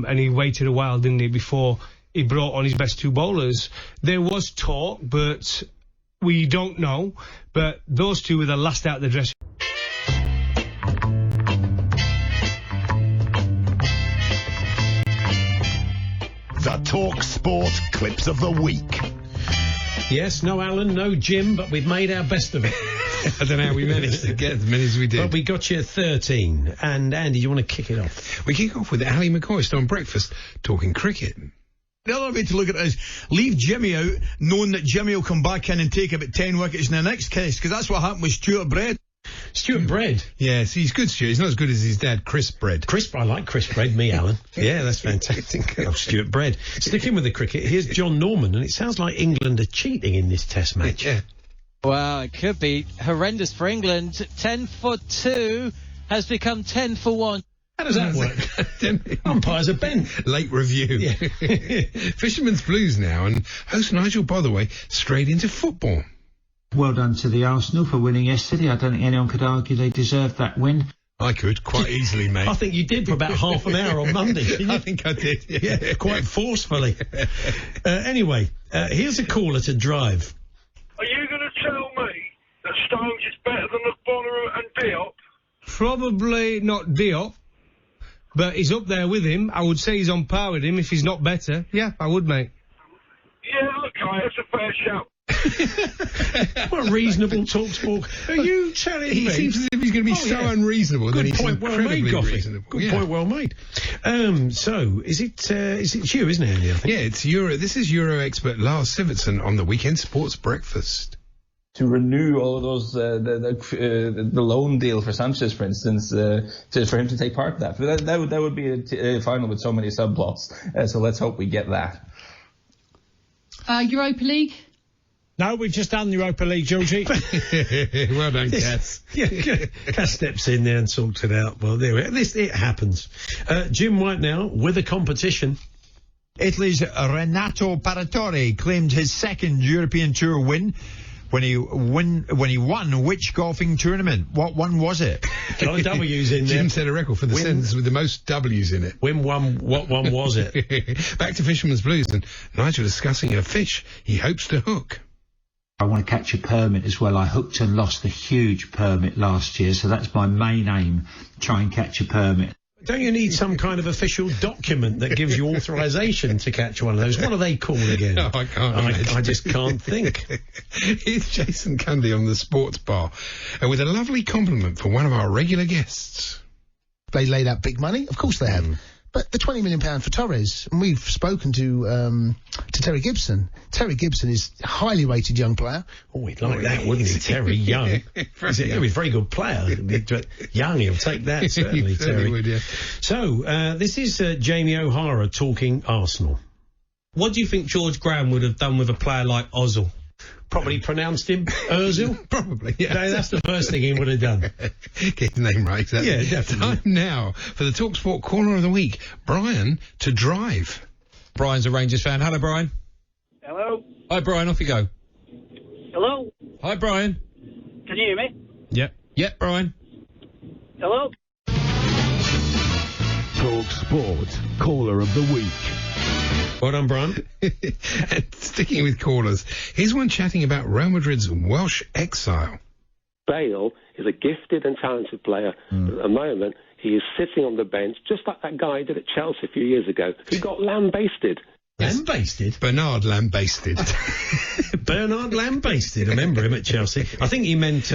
and he waited a while, didn't he, before he brought on his best two bowlers. There was talk, but we don't know. But those two were the last out of the dressing room. The talkSPORT clips of the week. Yes, no Alan, no Jim, but we've made our best of it. I don't know how we managed to get as many as we did. But we got you 13. And Andy, you want to kick it off? We kick off with Ali McCoist on breakfast talking cricket. The other way to look at it is leave Jimmy out, knowing that Jimmy will come back in and take about 10 wickets in the next case, because that's what happened with Stuart Bread. Stuart Bread? Yes, he's good, Stuart. He's not as good as his dad, Chris Bread. I like Chris Bread, me, Alan. Yeah, that's fantastic. Oh, Stuart Bread. Sticking with the cricket, here's John Norman, and it sounds like England are cheating in this test match. Yeah. Well, it could be horrendous for England. 10 for 2 has become 10 for 1. How does that work? Umpires are bent. Late review. Yeah. Fisherman's Blues now, and host Nigel Botherway straight into football. Well done to the Arsenal for winning yesterday. I don't think anyone could argue they deserved that win. I could, quite easily, mate. I think you did for about half an hour on Monday, didn't you? I think I did. Yeah, quite forcefully. Anyway, here's a caller to drive. Are you going to tell me that Stones is better than Bonner and Diop? Probably not Diop, but he's up there with him. I would say he's on par with him if he's not better. Yeah, I would, mate. Yeah, okay, that's a fair shout. What a reasonable talkSPORT. Are you telling me? He seems as if he's going to be so unreasonable. Good that he's point, well made, Goffey. Good point, well made. So, is it you, isn't it, Andy, I think? Yeah, it's Euro. This is Euro expert Lars Sivertsen on the Weekend Sports Breakfast. To renew all of those, the loan deal for Sanchez, for instance, for him to take part in that. But that would be a final with so many subplots. So let's hope we get that. Europa League? No, we've just done Europa League, Georgie. Well done, Cass. Yeah, Cass steps in there and sorts it out. Well, there we are. It happens. Jim White now with a competition. Italy's Renato Paratore claimed his second European Tour win when he won which golfing tournament? What one was it? A lot of W's in there. Jim set a record for the sentence with the most W's in it. When one, what one was it? Back to Fisherman's Blues, and Nigel discussing a fish he hopes to hook. I want to catch a permit as well. I hooked and lost a huge permit last year, so that's my main aim, try and catch a permit. Don't you need some kind of official document that gives you authorization to catch one of those? What are they called again? No, I can't. I just can't think. Here's Jason Cundy on the sports bar, and with a lovely compliment for one of our regular guests. They laid out big money, of course they have. But the £20 million for Torres, and we've spoken to Terry Gibson. Terry Gibson is a highly rated young player. Oh, he'd like that, wouldn't he, Terry? Young. He's a very good player. Young, he'll take that, certainly, He Terry. would, yeah. So, this is Jamie O'Hara talking Arsenal. What do you think George Graham would have done with a player like Ozil? Probably pronounced him Ozil. Probably, yeah. No, that's the first thing he would have done. Get his name right, exactly. Yeah, definitely. Time now for the talkSPORT Corner of the Week. Brian to drive. Brian's a Rangers fan. Hello, Brian. Hello. Hi, Brian. Off you go. Hello. Hi, Brian. Can you hear me? Yep, Brian. Hello. talkSPORT Caller of the Week. Well done, Brian. And sticking with callers, here's one chatting about Real Madrid's Welsh exile. Bale is a gifted and talented player. But at the moment, he is sitting on the bench, just like that guy did at Chelsea a few years ago, who got lambasted. Lambasted? Bernard lambasted. Bernard lambasted. I remember him at Chelsea. I think he meant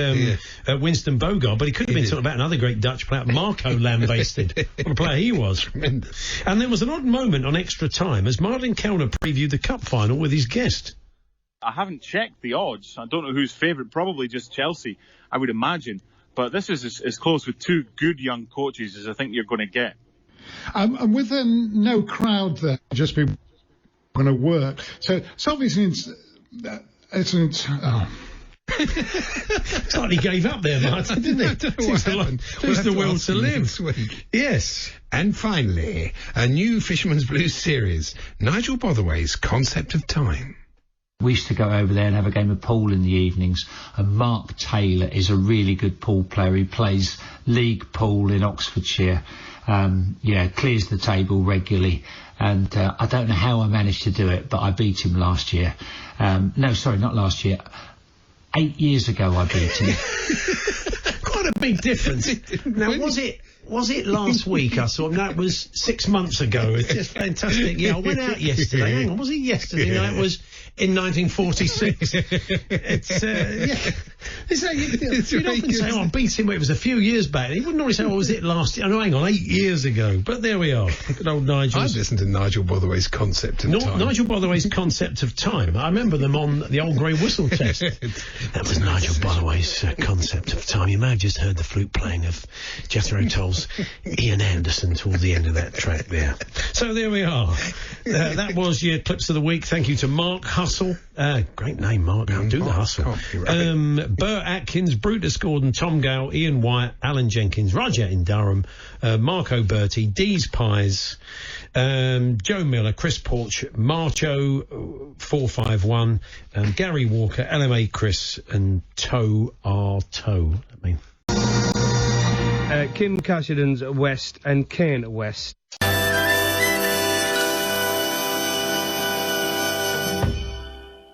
Winston Bogart, but he could have been talking about another great Dutch player, Marco lambasted. What a player he was. Tremendous. And there was an odd moment on extra time as Martin Kellner previewed the cup final with his guest. I haven't checked the odds. I don't know who's favourite. Probably just Chelsea, I would imagine. But this is as close with two good young coaches as I think you're going to get. And with no crowd there, just be going to work. So obviously it's It's like he gave up there, Martin, didn't he? I don't know what happened. Who's the will to live this week? Yes. And finally, a new Fisherman's Blues series, Nigel Botherway's Concept of Time. We used to go over there and have a game of pool in the evenings, and Mark Taylor is a really good pool player. He plays league pool in Oxfordshire, clears the table regularly, and I don't know how I managed to do it, but I beat him last year. No, sorry, not last year. 8 years ago I beat him. Quite a big difference. Now, was it last week I saw him? No, it was 6 months ago. It's just fantastic. Yeah, I went out yesterday. Hang on, was it yesterday? No, it was in 1946. You'd often say, I beat him, but it was a few years back. He wouldn't normally say, was it last year? Oh, no, hang on, 8 years ago. But there we are. Good old Nigel. I've listened to Nigel Botherway's concept of time. Nigel Botherway's concept of time. I remember them on the old grey whistle test. That was Nigel Botherway's concept of time. You may have just heard the flute playing of Jethro Tull's Ian Anderson towards the end of that track there. So there we are. That was your Clips of the Week. Thank you to Mark Hustle. Great name, Mark. I'll do the hustle. Bert Atkins, Brutus Gordon, Tom Gale, Ian White, Alan Jenkins, Roger in Durham, Marco Bertie, Dee's Pies, Joe Miller, Chris Porch, Marcho 451, Gary Walker, LMA Chris, and Toe R Toe. Kim Cassidy's West and Kane West.